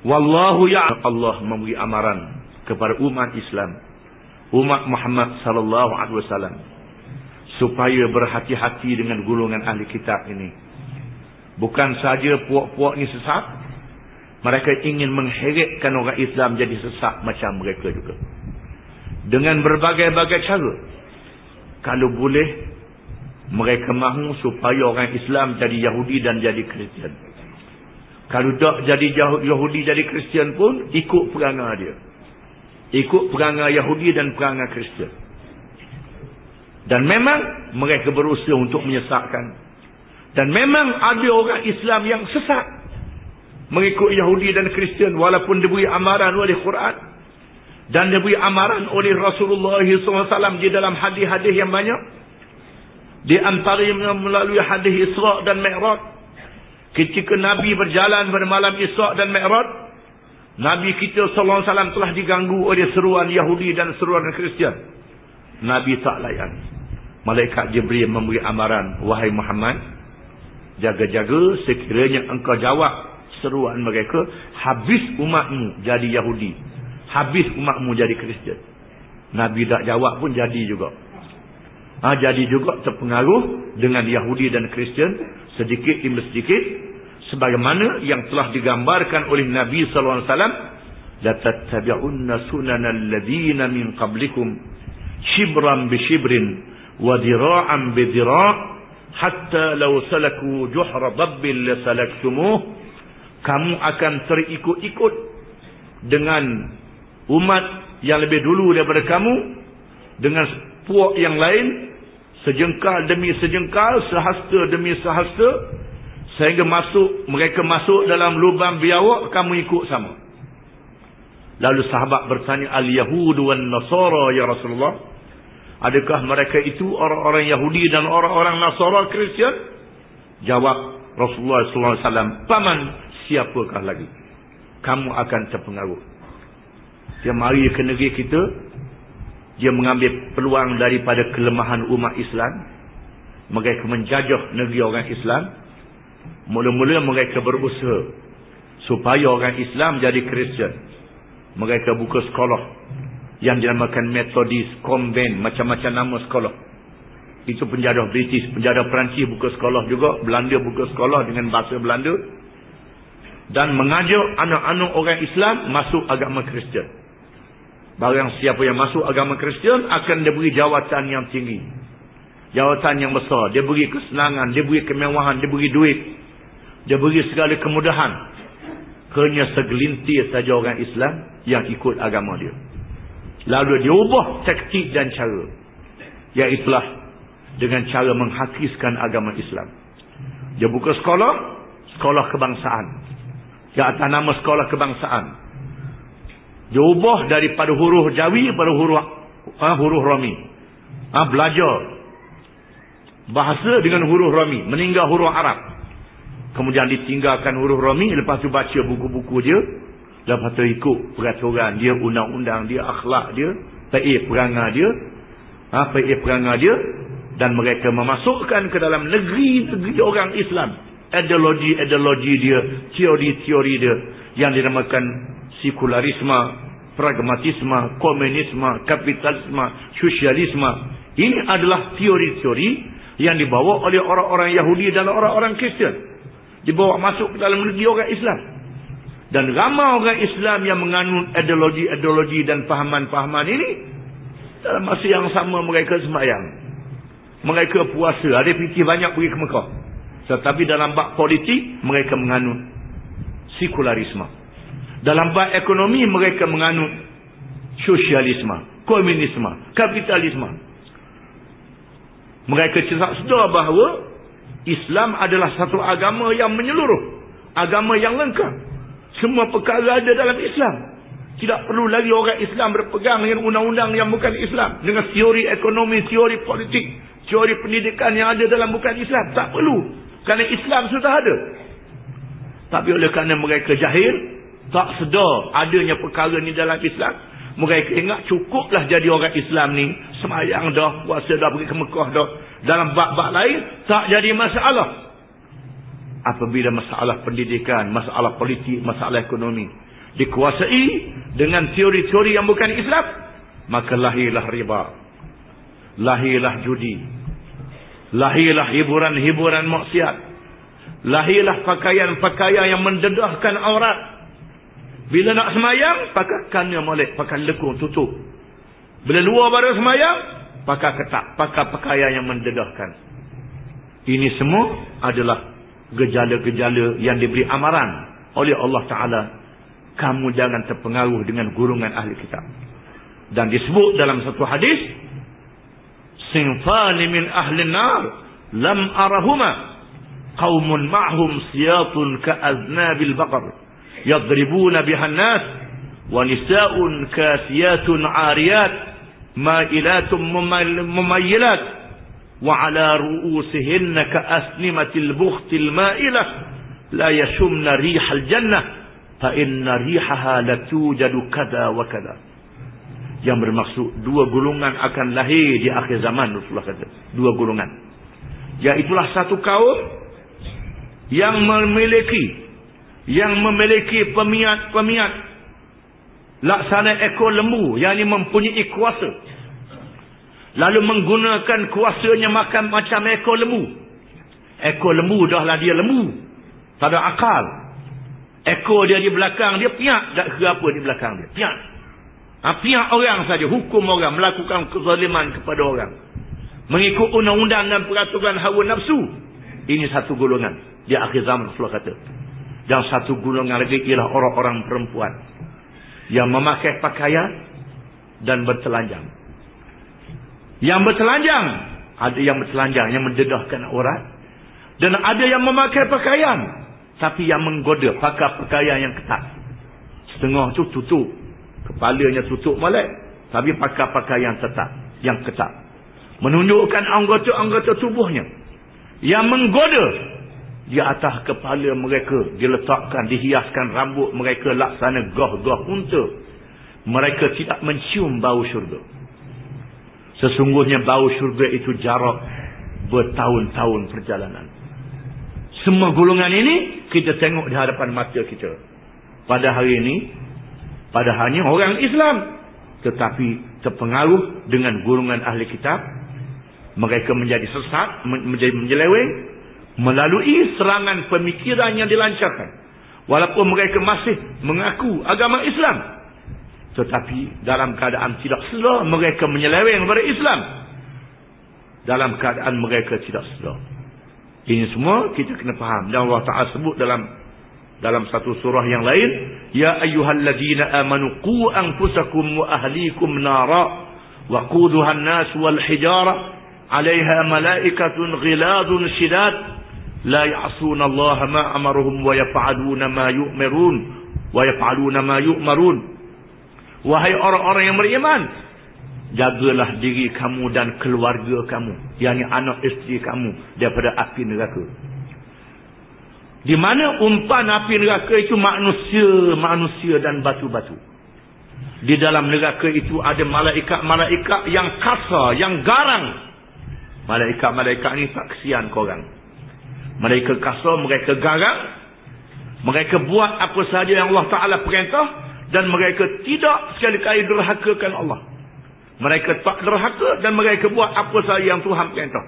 Wallahu ya'lam. Allah memberi amaran kepada umat Islam, umat Muhammad sallallahu alaihi wasallam, supaya berhati-hati dengan golongan ahli kitab ini. Bukan saja puak-puak ni sesat, mereka ingin mengheretkan orang Islam jadi sesat macam mereka juga. Dengan berbagai-bagai cara. Kalau boleh, mereka mahu supaya orang Islam jadi Yahudi dan jadi Kristian. Kalau tak jadi Yahudi jadi Kristian pun, ikut perangai dia. Ikut perangai Yahudi dan perangai Kristian. Dan memang mereka berusaha untuk menyesatkan. Dan memang ada orang Islam yang sesat mengikut Yahudi dan Kristian, walaupun diberi amaran oleh Quran dan diberi amaran oleh Rasulullah SAW di dalam hadis-hadis yang banyak. Di antaranya melalui hadis Isra' dan Mi'raj. Ketika Nabi berjalan pada malam Isra' dan Mi'raj, Nabi kita SAW telah diganggu oleh seruan Yahudi dan seruan Kristian. Nabi tak layan. Malaikat Jibril memberi amaran, wahai Muhammad, jaga-jaga, sekiranya engkau jawab seruan mereka, habis umatmu jadi Yahudi, habis umatmu jadi Kristian. Nabi tak jawab pun jadi juga. Jadi juga terpengaruh dengan Yahudi dan Kristian sedikit demi sedikit, sebagaimana yang telah digambarkan oleh Nabi sallallahu alaihi wasallam, la tattabi'unna sunanal ladzina min qablikum shibran bi shibrin wa dira'an bi dira' hatta law salaku juhra dabbin la salaktumuh. Kamu akan terikut-ikut dengan umat yang lebih dulu daripada kamu, dengan puak yang lain, sejengkal demi sejengkal, sehasta demi sehasta, sehingga mereka masuk dalam lubang biawak, kamu ikut sama. Lalu sahabat bertanya, al-Yahud wan Nasara ya Rasulullah, adakah mereka itu orang-orang Yahudi dan orang-orang Nasara Kristian? Jawab Rasulullah sallallahu alaihi wasallam, paman siapakah lagi? Kamu akan terpengaruh. Dia mari ke negeri kita, dia mengambil peluang daripada kelemahan umat Islam. Mereka menjajah negeri orang Islam. Mula-mula mereka berusaha supaya orang Islam jadi Kristian. Mereka buka sekolah yang dinamakan Methodist, Convent, macam-macam nama sekolah. Itu penjajah British, penjajah Perancis buka sekolah juga, Belanda buka sekolah dengan bahasa Belanda, dan mengajar anak-anak orang Islam masuk agama Kristian. Barang siapa yang masuk agama Kristian akan diberi jawatan yang tinggi, jawatan yang besar, dia beri kesenangan, dia beri kemewahan, dia beri duit, dia beri segala kemudahan. Hanya segelintir saja orang Islam yang ikut agama dia. Lalu dia ubah taktik dan cara, iaitulah dengan cara menghakiskan agama Islam. Dia buka sekolah, sekolah kebangsaan, di atas nama sekolah kebangsaan. Dia ubah daripada huruf Jawi pada huruf Romi. Belajar bahasa dengan huruf Romi, meninggal huruf Arab. Kemudian ditinggalkan huruf Romi, lepas tu baca buku-buku dia, lepas tu ikut peraturan dia, undang-undang dia, akhlak dia, perangai dia, dan mereka memasukkan ke dalam negeri-negeri orang Islam ideologi dia, teori-teori dia yang dinamakan sekularisme, pragmatisme, komunisme, kapitalisme, sosialisme. Ini adalah teori-teori yang dibawa oleh orang-orang Yahudi dan orang-orang Kristian, dibawa masuk ke dalam negeri orang Islam. Dan ramai orang Islam yang menganut ideologi-ideologi dan fahaman-fahaman ini, dalam masa yang sama mereka sembahyang, mereka puasa, ada fikir banyak pergi ke Mekah, tetapi dalam bab politik mereka menganut sekularisme. Dalam bab ekonomi mereka menganut sosialisme, komunisme, kapitalisme. Mereka sedar bahawa Islam adalah satu agama yang menyeluruh, agama yang lengkap. Semua perkara ada dalam Islam. Tidak perlu lagi orang Islam berpegang dengan undang-undang yang bukan Islam, dengan teori ekonomi, teori politik, teori pendidikan yang ada dalam bukan Islam. Tak perlu, kerana Islam sudah ada. Tapi oleh kerana mereka jahil, tak sedar adanya perkara ni dalam Islam, mereka ingat cukuplah jadi orang Islam ni, sembahyang dah, puasa dah, pergi ke Mekah dah, dalam bab-bab lain tak jadi masalah. Apabila masalah pendidikan, masalah politik, masalah ekonomi, dikuasai dengan teori-teori yang bukan Islam, maka lahirlah riba, lahirlah judi, lahirlah hiburan-hiburan maksiat, lahirlah pakaian-pakaian yang mendedahkan aurat. Bila nak semayang, pakai kannya molek, pakai lekung tutup. Bila luar pada semayang, pakai ketak, pakai pakaian yang mendedahkan. Ini semua adalah gejala-gejala yang diberi amaran oleh Allah Ta'ala. Kamu jangan terpengaruh dengan gurungan ahli kitab. Dan disebut dalam satu hadis, sinfani min ahli nar lam arahuma qaumun ma'hum siyatun ka'aznabil baqar yadribuna bihan nas wa nisa'un kasiyatun 'ariyat ma'ilatun mumayyilat wa 'ala ru'usihinna ka'asnimatil bukhtil ma'ilah la yashumna rihal jannah fa inna rihaha latujadu kada wa kada. Yang bermaksud dua golongan akan lahir di akhir zaman, Rasulullah kata. Dua golongan. Iaitulah satu kaum yang memiliki pemiat laksana ekor lembu, yang ini mempunyai kuasa, lalu menggunakan kuasanya makan macam ekor lembu. Ekor lembu dahlah dia lembu, tak ada akal. Ekor dia di belakang dia piak, tak kira apa di belakang dia piak. Piak orang saja, hukum orang, melakukan kezaliman kepada orang, mengikut undang-undang dan peraturan hawa nafsu. Ini satu golongan di akhir zaman, Rasulullah kata. Yang satu golongan lagi ialah orang-orang perempuan yang memakai pakaian dan bertelanjang. Yang bertelanjang, ada yang bertelanjang yang mendedahkan aurat, dan ada yang memakai pakaian tapi yang menggoda, pakai pakaian yang ketat. Setengah tu tutup, kepalanya tutup molek, tapi pakai pakaian tetap yang ketat, menunjukkan anggota-anggota tubuhnya. Yang menggoda di atas kepala mereka, diletakkan, dihiaskan rambut mereka laksana gah-gah unta. Mereka tidak mencium bau syurga. Sesungguhnya bau syurga itu jarak bertahun-tahun perjalanan. Semua golongan ini kita tengok di hadapan mata kita. Pada hari ini, padahalnya orang Islam, tetapi terpengaruh dengan golongan ahli kitab. Mereka menjadi sesat, menjadi menyeleweng melalui serangan pemikiran yang dilancarkan. Walaupun mereka masih mengaku agama Islam, tetapi dalam keadaan tidak sedar mereka menyeleweng kepada Islam. Dalam keadaan mereka tidak sedar. Ini semua kita kena faham. Dan Allah Ta'ala sebut dalam satu surah yang lain, ya ayyuhalladzina amanu qu anfusakum wa ahlikum nara wa quduha an-nas wal hijara 'alaiha malaikatun ghiladun shidad la ya'suna Allah ma amaruhum wa yaf'aluna ma yu'marun. Wahai orang-orang yang beriman, jagalah diri kamu dan keluarga kamu, yakni anak isteri kamu, daripada api neraka. Di mana umpan api neraka itu manusia dan batu-batu. Di dalam neraka itu ada malaikat-malaikat yang kasar, yang garang. Malaikat-malaikat ni tak kesian korang. Mereka kasar, mereka garang. Mereka buat apa sahaja yang Allah Ta'ala perintah, dan mereka tidak sekali-kali derhakakan Allah. Mereka tak derhaka dan mereka buat apa sahaja yang Tuhan perintah.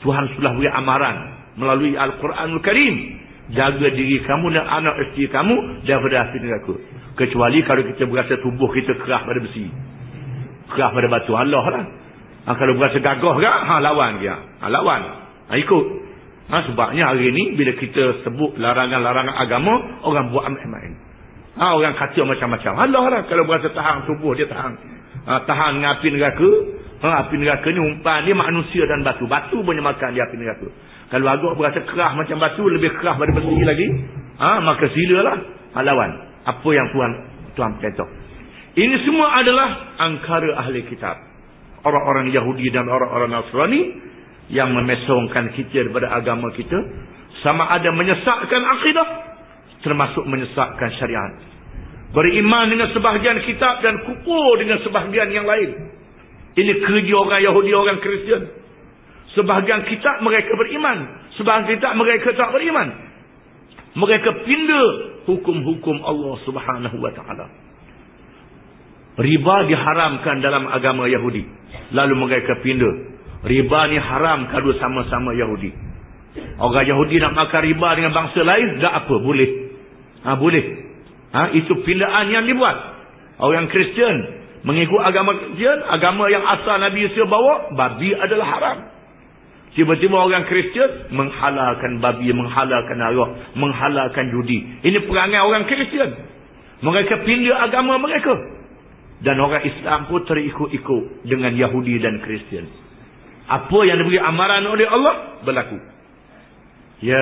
Tuhan sudah beri amaran melalui Al-Quranul Karim. Jaga diri kamu dan anak isteri kamu daripada api neraka. Kecuali kalau kita berasa tubuh kita kerah pada besi, kerah pada batu, Allah lah. Kalau berasa gagah ke, lawan dia. Lawan. Ikut. Sebabnya hari ni bila kita sebut larangan-larangan agama, orang buat main-main. Orang kata macam-macam. Allah lah. Kalau berasa tahan tubuh dia tahan. Tahan dengan api neraka. Api neraka ni umpan dia manusia dan batu. Batu punya makan dia api neraka. Kalau agak berasa kerah macam batu, lebih kerah pada besi lagi, maka silalah lawan apa yang Tuhan perintah. Ini semua adalah angkara ahli kitab, orang-orang Yahudi dan orang-orang Nasrani yang memesongkan kita daripada agama kita, sama ada menyesatkan akidah, termasuk menyesatkan syariat. Beriman dengan sebahagian kitab dan kufur dengan sebahagian yang lain. Ini kerja orang Yahudi, orang Kristian. Sebahagian kitab mereka beriman, sebahagian kitab mereka tak beriman. Mereka pindah hukum-hukum Allah Subhanahu wa taala. Riba diharamkan dalam agama Yahudi. Lalu mereka pindah. Riba ni haram kalau sama-sama Yahudi. Orang Yahudi nak makan riba dengan bangsa lain, tak apa, boleh. Boleh. Itu pindaan yang dibuat. Orang Kristian mengikut agama Kristian, agama yang asal Nabi Isa bawa, babi adalah haram. Tiba-tiba orang Kristian menghalalkan babi, menghalalkan arwah, menghalalkan judi. Ini perangai orang Kristian. Mereka pindah agama mereka. Dan orang Islam pun terikut-ikut dengan Yahudi dan Kristian. Apa yang diberi amaran oleh Allah berlaku. Ya